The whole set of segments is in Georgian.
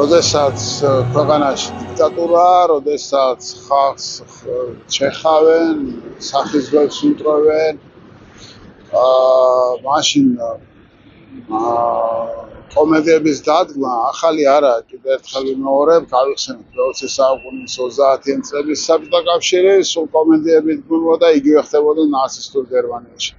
როდესაც ქვეყანაში დიქტატურაა, როდესაც ხალხს ჩეხავენ, სახიზვებს უტოვენ, მაშინ კომედიების დადგმა ახალი არაა, კიდევ ერთხელ ვიმეორებ, გავიხსენოთ 20 საუკუნის 30-იან წლების საბჭოთა კავშირი, სულ კომედიები დგმებოდა, იგივე ხდებოდა ნაცისტურ გერმანიაში.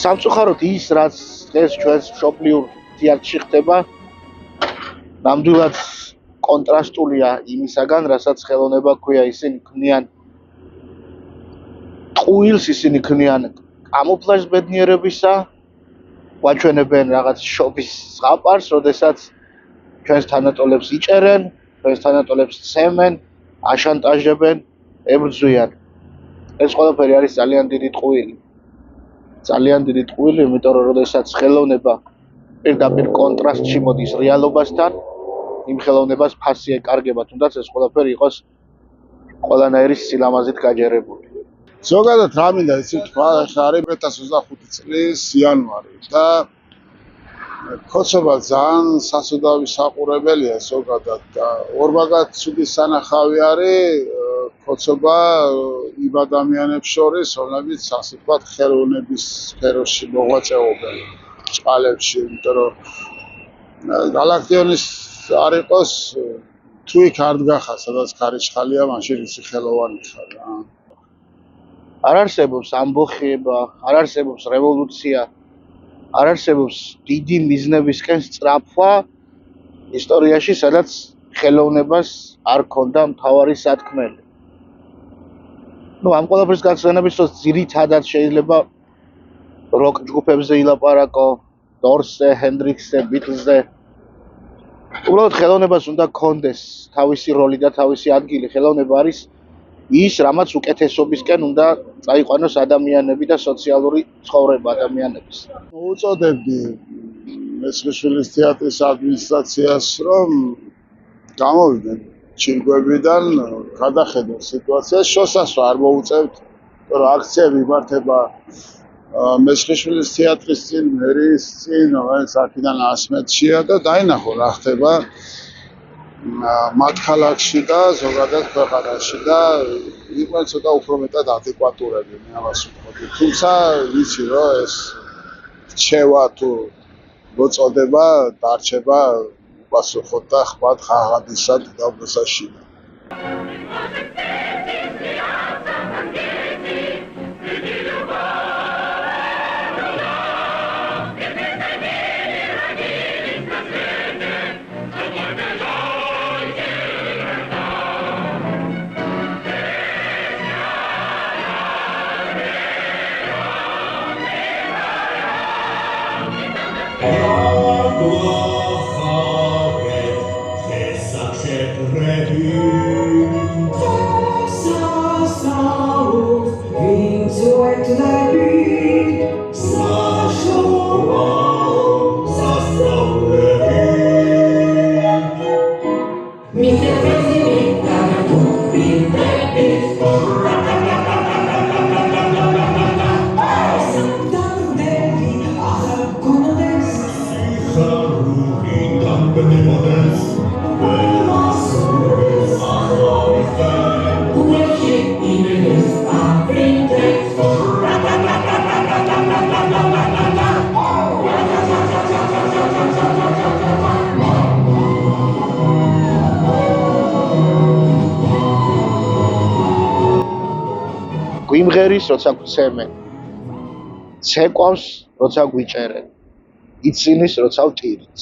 სამწუხაროდ ის, რაც დღეს ჩვენს მშობლიურ თეატრში ხდება, ნამდვილად კონტრასტულია იმისაგან, რასაც ხელოვნება ქვია. ისინი ქმნიან ტყუილს, ისინი ქმნიან კამუფლაჟს ბედნიერებისა, ვაჩვენებენ რაღაც შობის ზღაპარს, როდესაც ჩვენს თანატოლებს იჭერენ, ჩვენს თანატოლებს ცემენ, აშანტაჟებენ, ებრძვიან. ეს ყველაფერი არის ძალიან დიდი ტყუილი. ძალიან დიდი ტყუილი, იმიტომ რომ როდესაც ხელოვნება პირდაპირ კონტრასტში მოდის რეალობასთან, იმ ხელოვნებას ფასი ეკარგება, თუნდაც ეს ყველაფერი იყოს ყველანაირი სილამაზით გაჯერებული. ზოგადად რა მინდა იცი თქვა, არის 2025 წლის იანვარი და ქოცობა ძალიან სასუდავი საყურებელია ზოგადად და ორმაგად ცუდი სანახავი არის ქოცობა იმ ადამიანებს შორის, რომლებიც ასე ვთქვათ ხელოვნების სფეროში მოღვაწეობენ ჭყალებში, იმიტომ რომ გალაქტიონის არ იყოს თუ იქ არ დგახარ, სადაც ქარიშხალია, მაშინ ისი ხელოვანი ხარ რა. არ არსებობს ამბოხება, არ არსებობს რევოლუცია, არ არსებობს დიდი მიზნებისკენ სწრაფვა ისტორიაში, სადაც ხელოვნებას არ ქონდა მთავარი სათქმელი. ამ ყველაფრის გახსენებისთვის ძირითადად შეიძლება როკ ჯგუფებზე ილაპარაკო, დორსზე, ჰენდრიქსზე, ბიტლზზე. უბრალოდ ხელოვნებას უნდა ქონდეს თავისი როლი და თავისი ადგილი. ხელოვნება არის ის, რამაც უკეთესობისკენ უნდა წაიყვანოს ადამიანები და სოციალური ცხოვრება ადამიანების. მოუწოდებდი მესხიშვილის თეატრის ადმინისტრაციას, რომ გამოვიდნენ ჩირგვებიდან, გადახედონ სიტუაციას, შოსასვლა არ მოუწევთ, რომ აქციები იმართება მესხიშვილის თეატრის წინ, მერიის წინ, რომელიც აქედან 100 მეტრშია და დაინახო რა ხდება მათ ქალაქში და ზოგადად ქვეყანაში და იყვნენ ცოტა უფრო მეტად ადეკვატურები, მე ამას ვთქვი. თუმცა ვიცი რომ ეს რჩევა თუ მოწოდება დარჩება უპასუხოდ და ხმად ღაღადისად დაბლოსაშია. გვიმღერის, როცა გვცემენ, ცეკვავს, როცა გვიჭერენ, იცინის, როცა ვტირით.